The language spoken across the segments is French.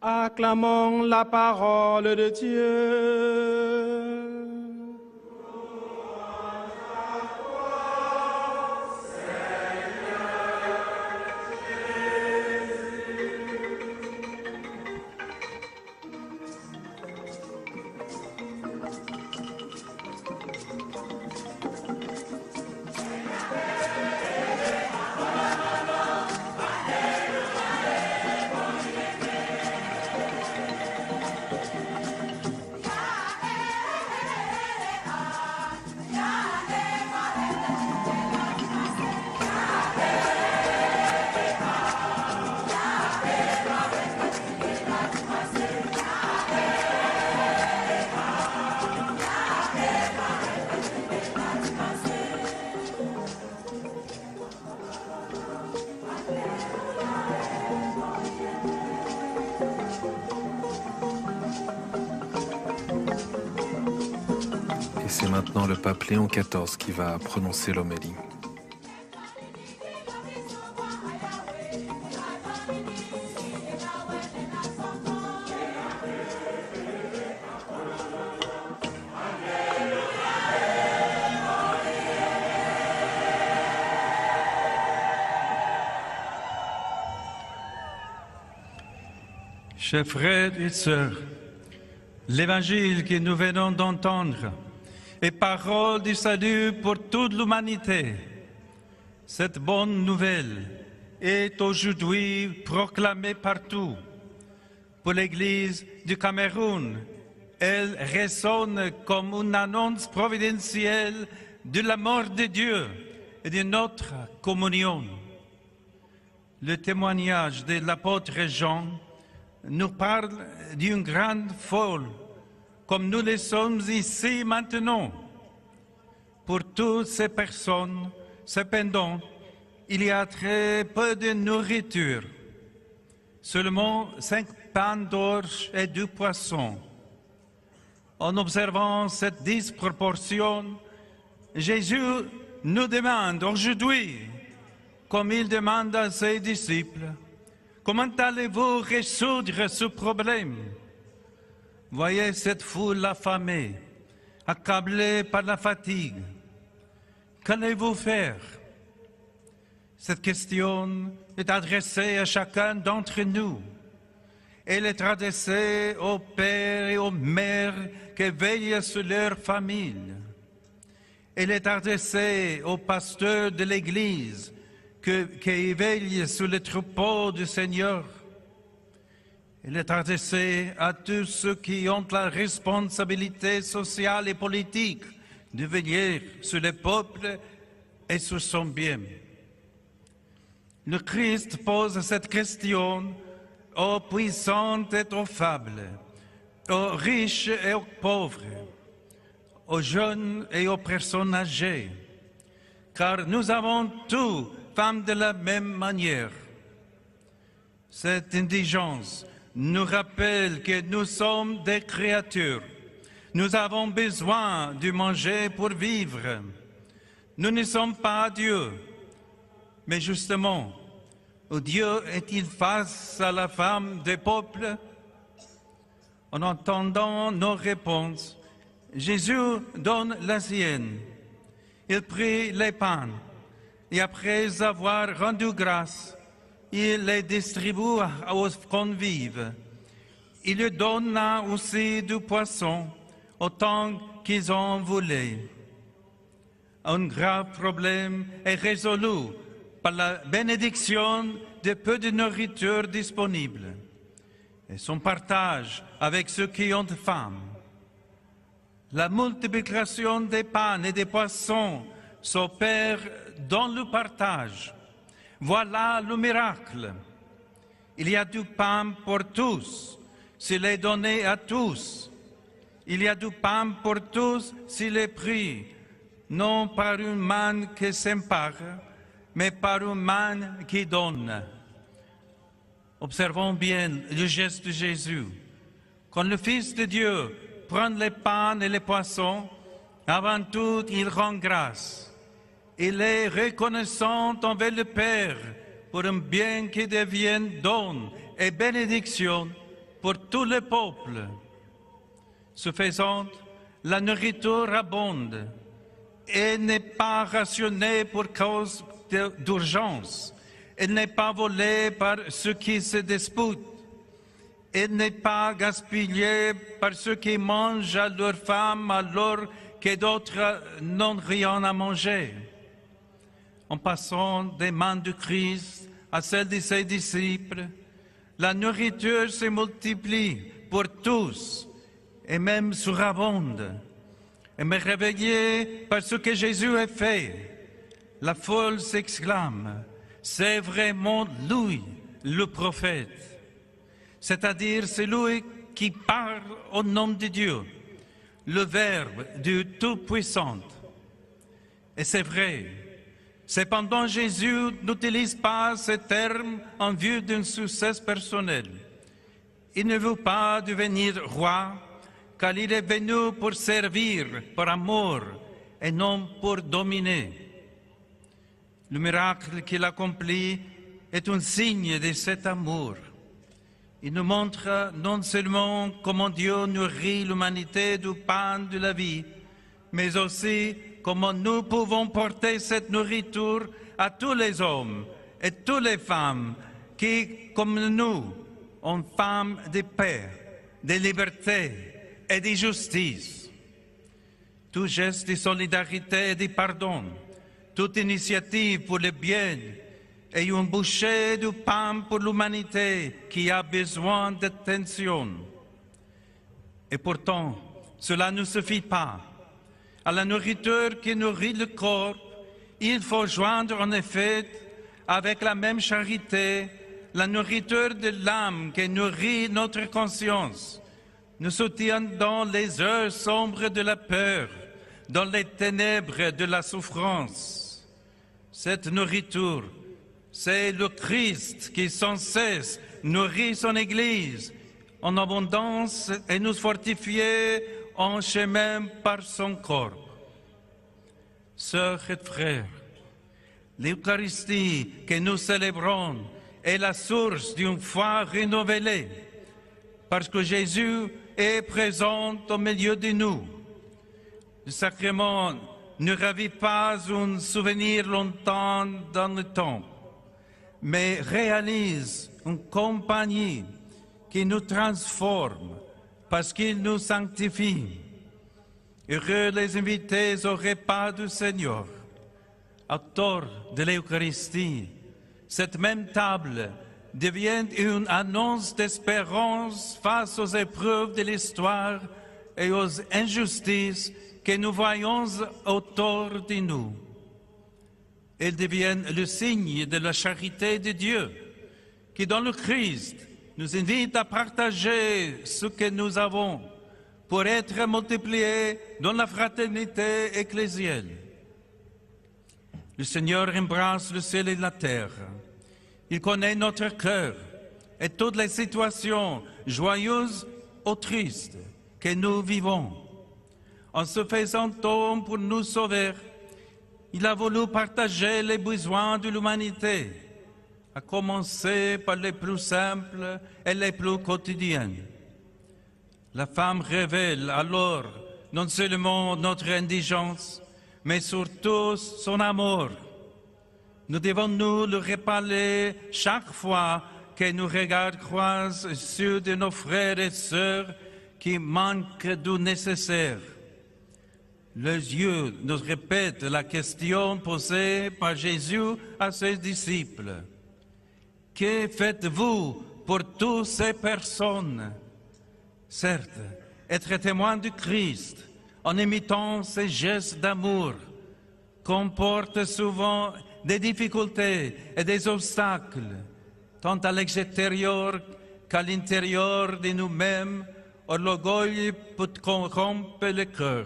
Acclamons la parole de Dieu. C'est maintenant le pape Léon XIV qui va prononcer l'homélie. Chers frères et sœurs, l'évangile que nous venons d'entendre est parole du salut pour toute l'humanité. Cette bonne nouvelle est aujourd'hui proclamée partout. Pour l'Église du Cameroun, elle résonne comme une annonce providentielle de la mort de Dieu et de notre communion. Le témoignage de l'apôtre Jean nous parle d'une grande foule, comme nous le sommes ici maintenant. Pour toutes ces personnes, cependant, il y a très peu de nourriture, seulement 5 pains d'orge et 2 poissons. En observant cette disproportion, Jésus nous demande aujourd'hui, comme il demande à ses disciples, comment allez-vous résoudre ce problème? Voyez cette foule affamée, accablée par la fatigue. Qu'allez-vous faire? Cette question est adressée à chacun d'entre nous. Elle est adressée aux pères et aux mères qui veillent sur leur famille. Elle est adressée aux pasteurs de l'Église qui veillent sur les troupeaux du Seigneur. Elle est adressée à tous ceux qui ont la responsabilité sociale et politique de veiller sur le peuple et sur son bien. Le Christ pose cette question aux puissants et aux faibles, aux riches et aux pauvres, aux jeunes et aux personnes âgées, car nous avons tous femmes de la même manière. Cette indigence nous rappelle que nous sommes des créatures. Nous avons besoin de manger pour vivre. Nous ne sommes pas Dieu. Mais justement, Dieu est-il face à la femme des peuples? En entendant nos réponses, Jésus donne la sienne. Il prit les pains et après avoir rendu grâce, il les distribue aux convives. Il lui donna aussi du poisson, autant qu'ils en voulaient. Un grave problème est résolu par la bénédiction de peu de nourriture disponible et son partage avec ceux qui ont faim. La multiplication des pains et des poissons s'opère dans le partage. Voilà le miracle. Il y a du pain pour tous, s'il est donné à tous. Il y a du pain pour tous s'il est pris, non par une main qui s'empare, mais par une main qui donne. Observons bien le geste de Jésus. Quand le Fils de Dieu prend les pains et les poissons, avant tout, il rend grâce. Il est reconnaissant envers le Père pour un bien qui devienne don et bénédiction pour tous les peuples. Ce faisant, la nourriture abonde et n'est pas rationnée pour cause d'urgence. Elle n'est pas volée par ceux qui se disputent. Elle n'est pas gaspillée par ceux qui mangent à leurs femmes alors que d'autres n'ont rien à manger. En passant des mains du Christ à celles de ses disciples, la nourriture se multiplie pour tous et même surabonde. Et me réveillé par ce que Jésus a fait, la foule s'exclame, c'est vraiment lui, le prophète, c'est-à-dire celui qui parle au nom de Dieu, le Verbe du Tout-Puissant. Et c'est vrai, cependant Jésus n'utilise pas ce terme en vue d'un succès personnel. Il ne veut pas devenir roi, car il est venu pour servir par amour et non pour dominer. Le miracle qu'il accomplit est un signe de cet amour. Il nous montre non seulement comment Dieu nourrit l'humanité du pain de la vie, mais aussi comment nous pouvons porter cette nourriture à tous les hommes et toutes les femmes qui, comme nous, ont faim de paix, de liberté et de justice. Tout geste de solidarité et de pardon, toute initiative pour le bien et une bouchée de pain pour l'humanité qui a besoin d'attention. Et pourtant, cela ne suffit pas. À la nourriture qui nourrit le corps, il faut joindre en effet avec la même charité la nourriture de l'âme qui nourrit notre conscience, nous soutient dans les heures sombres de la peur, dans les ténèbres de la souffrance. Cette nourriture, c'est le Christ qui sans cesse nourrit son Église en abondance et nous fortifie en chemin par son corps. Sœurs et frères, l'Eucharistie que nous célébrons est la source d'une foi renouvelée, parce que Jésus est présent au milieu de nous. Le sacrement ne ravive pas un souvenir longtemps dans le temps, mais réalise une compagnie qui nous transforme parce qu'il nous sanctifie. Heureux les invités au repas du Seigneur. Auteur de l'Eucharistie, cette même table devient une annonce d'espérance face aux épreuves de l'histoire et aux injustices que nous voyons autour de nous. Elle devient le signe de la charité de Dieu, qui dans le Christ nous invite à partager ce que nous avons pour être multipliés dans la fraternité ecclésiale. Le Seigneur embrasse le ciel et la terre. Il connaît notre cœur et toutes les situations joyeuses ou tristes que nous vivons. En se faisant homme pour nous sauver, il a voulu partager les besoins de l'humanité, à commencer par les plus simples et les plus quotidiens. La femme révèle alors non seulement notre indigence, mais surtout son amour. Nous devons nous le rappeler chaque fois que nos regards croisent ceux de nos frères et sœurs qui manquent du nécessaire. Les yeux nous répètent la question posée par Jésus à ses disciples. Que faites-vous pour toutes ces personnes? Certes, être témoin du Christ en imitant ses gestes d'amour comporte souvent des difficultés et des obstacles, tant à l'extérieur qu'à l'intérieur de nous-mêmes, où l'orgueil peut corrompre le cœur.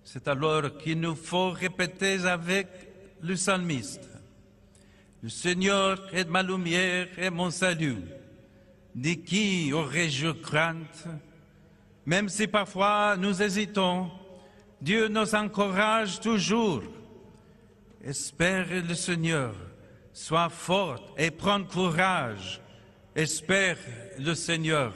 C'est alors qu'il nous faut répéter avec le psalmiste: Le Seigneur est ma lumière et mon salut. De qui aurais-je crainte? Même si parfois nous hésitons, Dieu nous encourage toujours. Espère le Seigneur, sois forte et prends courage, espère le Seigneur.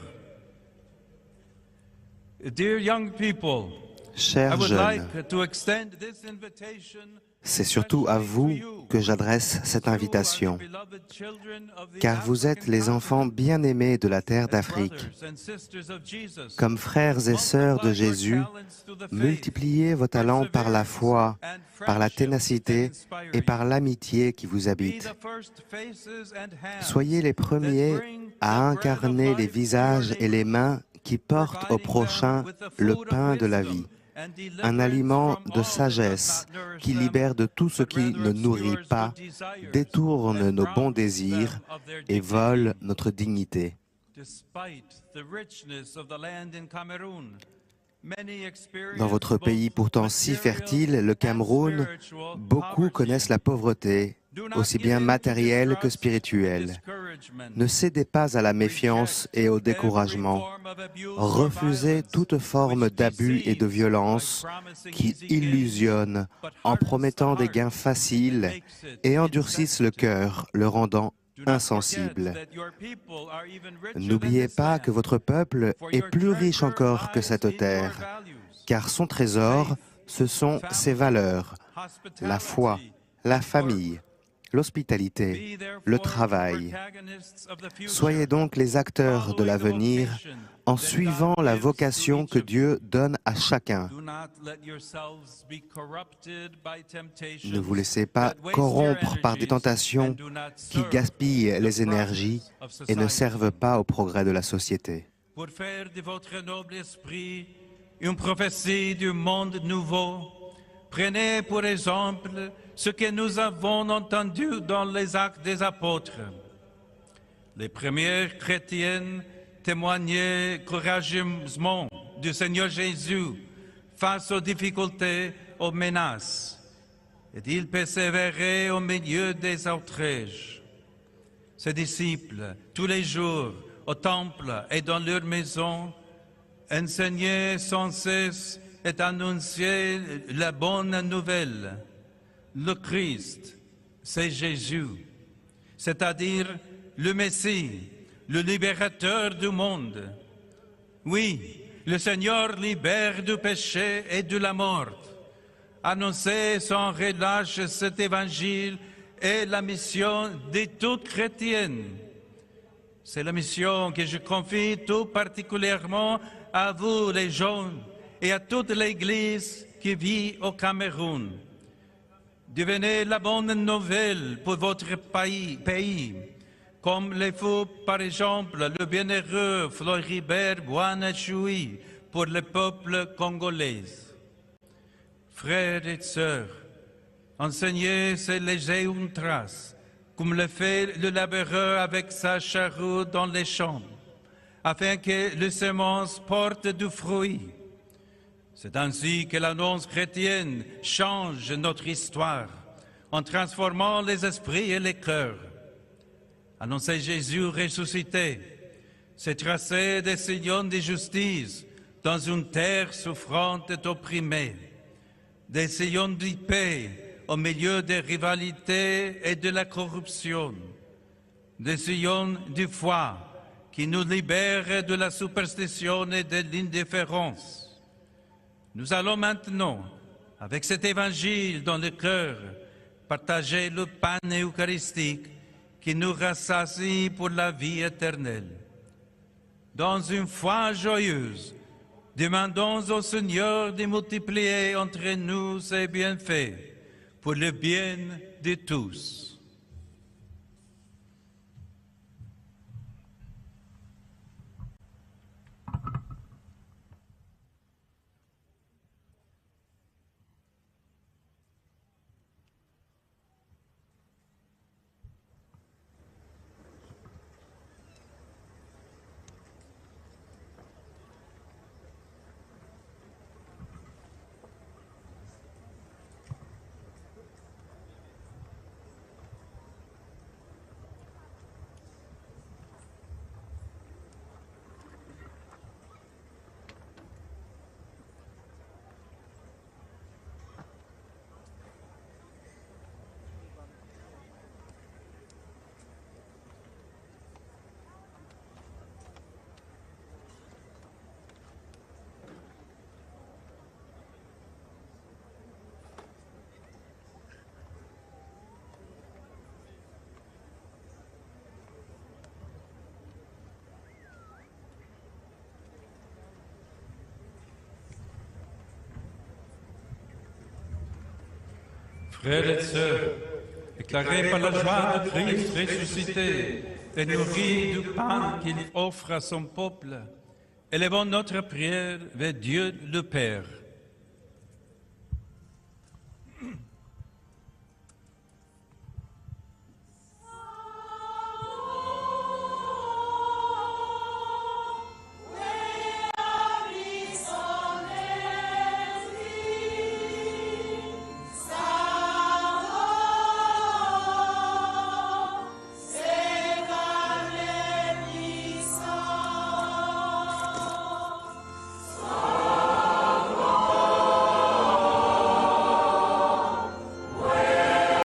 Dear young people, I Chers would jeunes, like to extend this invitation c'est surtout à vous que j'adresse cette invitation, car vous êtes les enfants bien-aimés de la terre d'Afrique. Comme frères et sœurs de Jésus, multipliez vos talents par la foi, par la ténacité et par l'amitié qui vous habite. Soyez les premiers à incarner les visages et les mains qui portent au prochain le pain de la vie, un aliment de sagesse qui libère de tout ce qui ne nourrit pas, détourne nos bons désirs et vole notre dignité. Dans votre pays pourtant si fertile, le Cameroun, beaucoup connaissent la pauvreté, aussi bien matérielle que spirituelle. Ne cédez pas à la méfiance et au découragement. Refusez toute forme d'abus et de violence qui illusionnent en promettant des gains faciles et endurcissent le cœur, le rendant insensible. N'oubliez pas que votre peuple est plus riche encore que cette terre, car son trésor, ce sont ses valeurs, la foi, la famille, l'hospitalité, le travail. Soyez donc les acteurs de l'avenir en suivant la vocation que Dieu donne à chacun. Ne vous laissez pas corrompre par des tentations qui gaspillent les énergies et ne servent pas au progrès de la société. Pour faire de votre noble esprit une prophétie du monde nouveau, prenez pour exemple ce que nous avons entendu dans les actes des apôtres. Les premiers chrétiens témoignaient courageusement du Seigneur Jésus face aux difficultés, aux menaces, et ils persévéraient au milieu des outrages. Ses disciples, tous les jours, au temple et dans leur maison, enseignaient sans cesse et annonçaient la bonne nouvelle. Le Christ, c'est Jésus, c'est-à-dire le Messie, le libérateur du monde. Oui, le Seigneur libère du péché et de la mort. Annoncez sans relâche cet évangile est la mission de toute chrétienne. C'est la mission que je confie tout particulièrement à vous, les jeunes, et à toute l'Église qui vit au Cameroun. Devenez la bonne nouvelle pour votre pays, comme le faut par exemple le bienheureux Floribert Boanachoui pour le peuple congolais. Frères et sœurs, enseignez ces légers traces, comme le fait le laboureur avec sa charrue dans les champs, afin que les semences portent du fruit. C'est ainsi que l'annonce chrétienne change notre histoire, en transformant les esprits et les cœurs. Annoncer Jésus ressuscité, c'est tracer des sillons de justice dans une terre souffrante et opprimée, des sillons de paix au milieu des rivalités et de la corruption, des sillons de foi qui nous libèrent de la superstition et de l'indifférence. Nous allons maintenant, avec cet évangile dans le cœur, partager le pain eucharistique qui nous rassasie pour la vie éternelle. Dans une foi joyeuse, demandons au Seigneur de multiplier entre nous ses bienfaits pour le bien de tous. Frères et sœurs, éclairés par la joie de Christ ressuscité et nourris du pain qu'il offre à son peuple, élevons notre prière vers Dieu le Père.